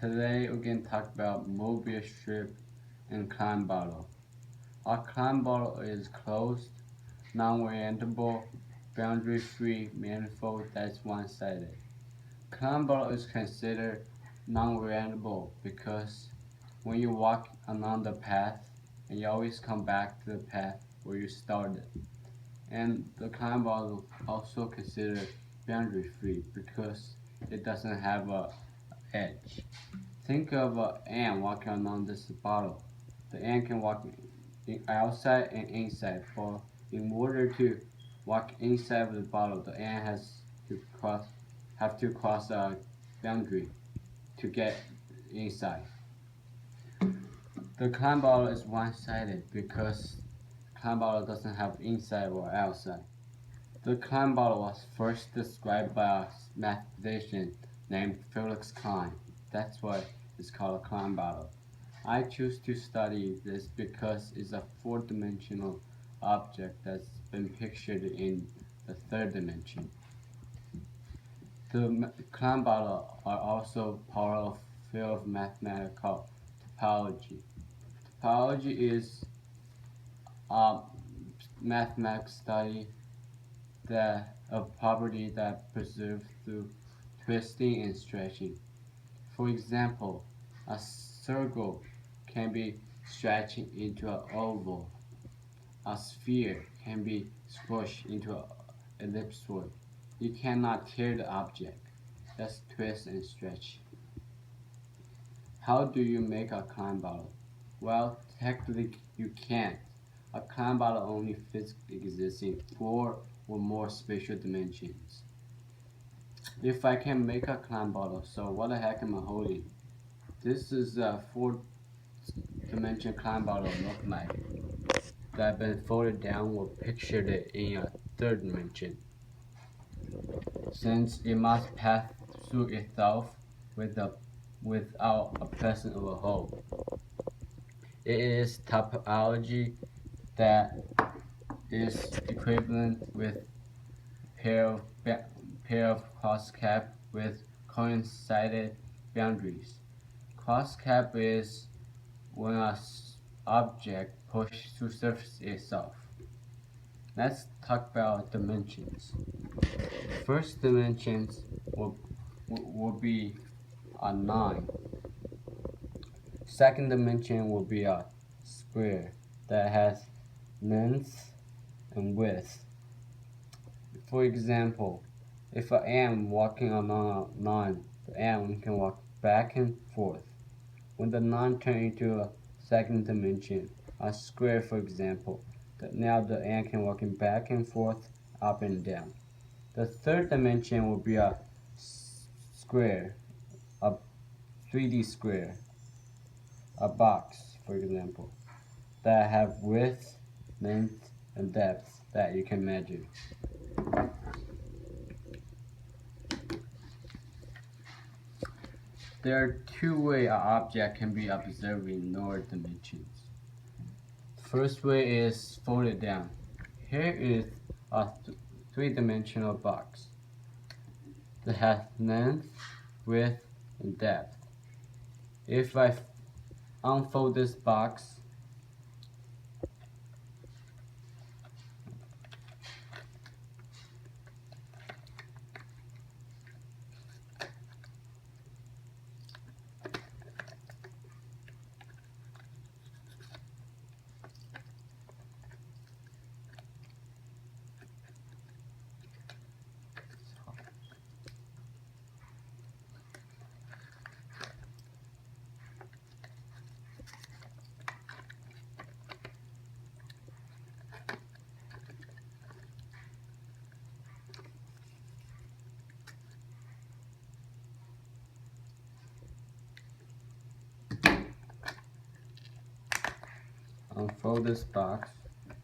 Today we're going to talk about Möbius strip and Klein bottle. Our Klein bottle is closed, non-orientable, boundary-free manifold that's one-sided. Klein bottle is considered non-orientable because when you walk along the path, and you always come back to the path where you started. And the Klein bottle also considered boundary-free because it doesn't have a edge. Think of an ant walking along this bottle. The ant can walk outside and inside, but in order to walk inside of the bottle, the ant have to cross a boundary to get inside. The Klein bottle is one-sided because Klein bottle doesn't have inside or outside. The Klein bottle was first described by a mathematician named Felix Klein. That's why it's called a Klein bottle. I choose to study this because it's a four-dimensional object that's been pictured in the third dimension. The Klein bottle are also part of the field of mathematics called topology. Topology is a mathematics study of property that preserve through twisting and stretching. For example, a circle can be stretched into an oval. A sphere can be squished into an ellipsoid. You cannot tear the object. That's twist and stretch. How do you make a Klein bottle? Well, technically you can't. A Klein bottle only physically exists in 4 or more spatial dimensions. If I can make a Klein bottle, so what the heck am I holding? This is a 4-dimension Klein bottle look like that have been folded down or pictured in a 3rd dimension. Since it must pass through itself without a presence of a hole. It is topology that is equivalent with pair of cross-cap with coincided boundaries. Cross-cap is when an object pushes to surface itself. Let's talk about dimensions. First dimensions will be a 9. Second dimension will be a square that has length and width. For example, if I am walking along a line, the ant can walk back and forth. When the line turns into a second dimension, a square for example, now the ant can walk back and forth, up and down. The third dimension will be a square, a 3D square, a box for example, that have width, length, and depth that you can measure. There are 2 ways an object can be observed in lower dimensions. The first way is folded down. Here is a 3-dimensional box that has length, width, and depth. If I unfold this box,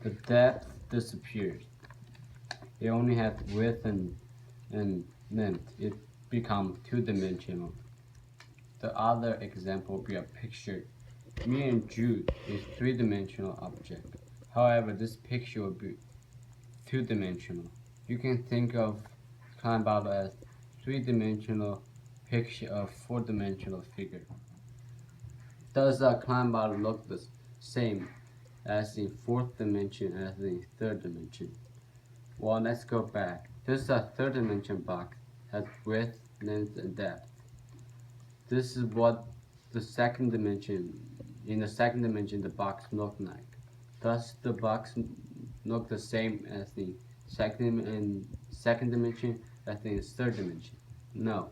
the depth disappears. It only has width and length. It becomes 2-dimensional. The other example will be a picture. Me and Jude is 3-dimensional object. However, this picture will be 2-dimensional. You can think of Klein bottle as 3-dimensional picture of four-dimensional figure. Does a Klein bottle look the same as in fourth dimension as in third dimension? Well, let's go back. This is a third dimension box, has width, length, and depth. This is what the second dimension, in the second dimension, the box looked like. Does the box look the same as the second dimension as in the third dimension? No.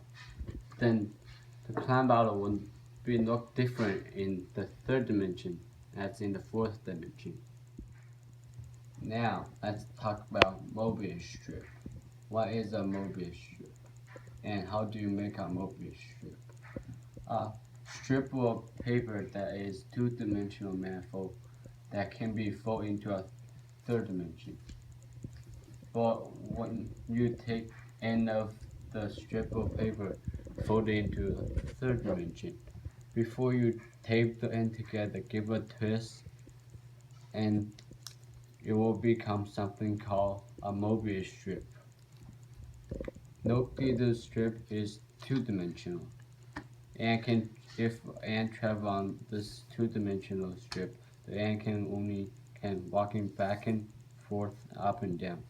Then the Klein bottle would be look different in the third dimension as in the fourth dimension. Now let's talk about Möbius strip. What is a Möbius strip? And how do you make a Möbius strip? A strip of paper that is two-dimensional manifold that can be folded into a third dimension. But when you take end of the strip of paper, fold it into the third dimension. Before you tape the end together, give a twist, and it will become something called a Möbius strip. Note that the strip is two-dimensional, and if ant travel on this two-dimensional strip, the ant can walking back and forth, up and down.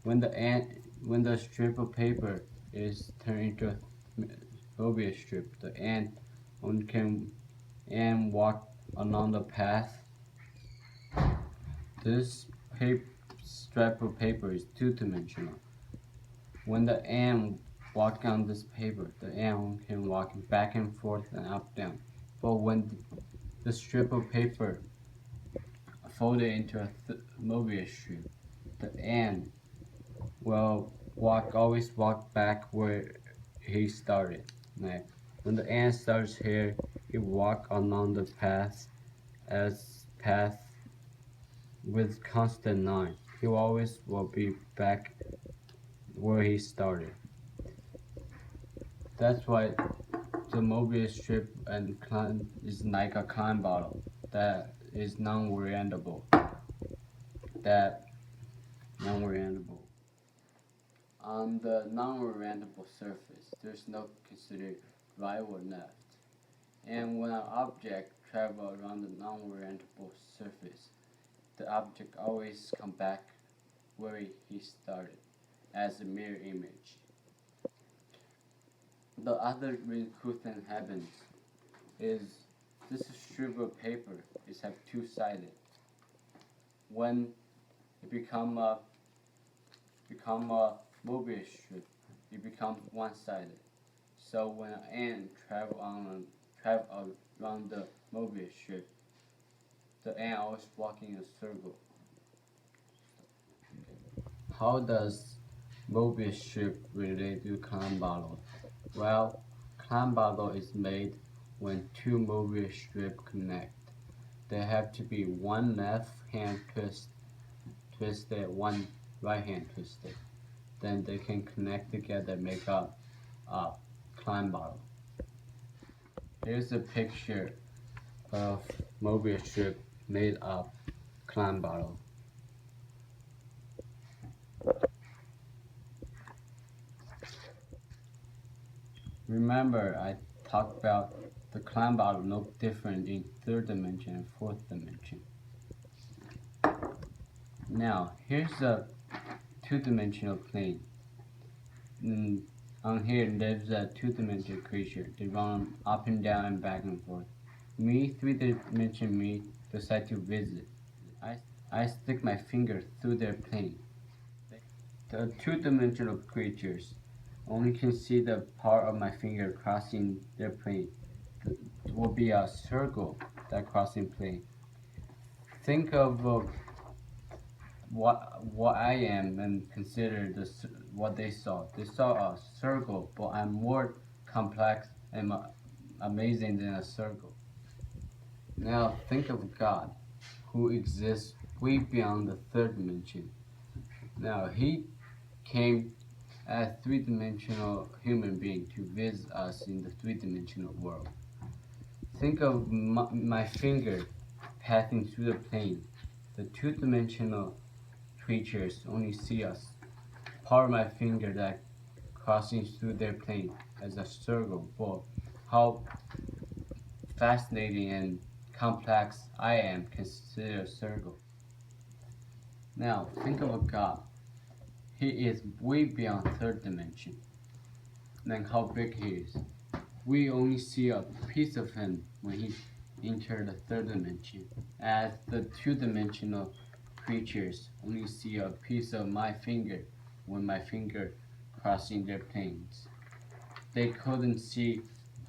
When the strip of paper is turned into a Möbius strip, the ant only can walk along the path. This strip of paper is two-dimensional. When the ant walks on this paper, the ant can walk back and forth and up down. But when the strip of paper folded into a Möbius strip, the ant will always walk back where he started. Like when the ant starts here, he walk along the path with constant line. He always will be back where he started. That's why the Möbius strip and Klein is like a Klein bottle that is non-orientable. On the non-orientable surface, there's no considered right or left. And when an object travels around the non-orientable surface, the object always comes back where he started, as a mirror image. The other really cool thing happens is this strip of paper is have two-sided. When it become a Möbius strip, it becomes one-sided. So when an ant travel around the Möbius strip, the ant always walking in a circle. How does Möbius strip relate to Klein bottle? Well, Klein bottle is made when two Möbius strips connect. There have to be one left hand twisted, one right hand twisted. Then they can connect together, make up a Klein bottle. Here's a picture of Möbius strip made of Klein bottle. Remember, I talked about the Klein bottle look different in third dimension and fourth dimension. Now, here's a two-dimensional plane. On here lives a two-dimensional creature. They run up and down and back and forth. Me, three-dimensional me, decide to visit. I stick my finger through their plane. The two-dimensional creatures only can see the part of my finger crossing their plane. It will be a circle that crossing plane. Think of what I am and consider what they saw. They saw a circle, but I'm more complex and amazing than a circle. Now think of God, who exists way beyond the third dimension. Now he came as a three-dimensional human being to visit us in the three-dimensional world. Think of my finger passing through the plane. The two-dimensional creatures only see us, part of my finger that crossing through their plane, as a circle, but how fascinating and complex I am consider a circle. Now, think of a God. He is way beyond third dimension. Then how big he is. We only see a piece of him when he entered the third dimension, as the two-dimensional creatures only see a piece of my finger when my finger crossing their planes. They couldn't see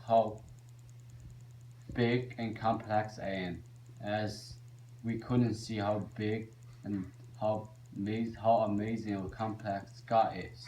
how big and complex I am, as we couldn't see how big and how amazing or complex God is.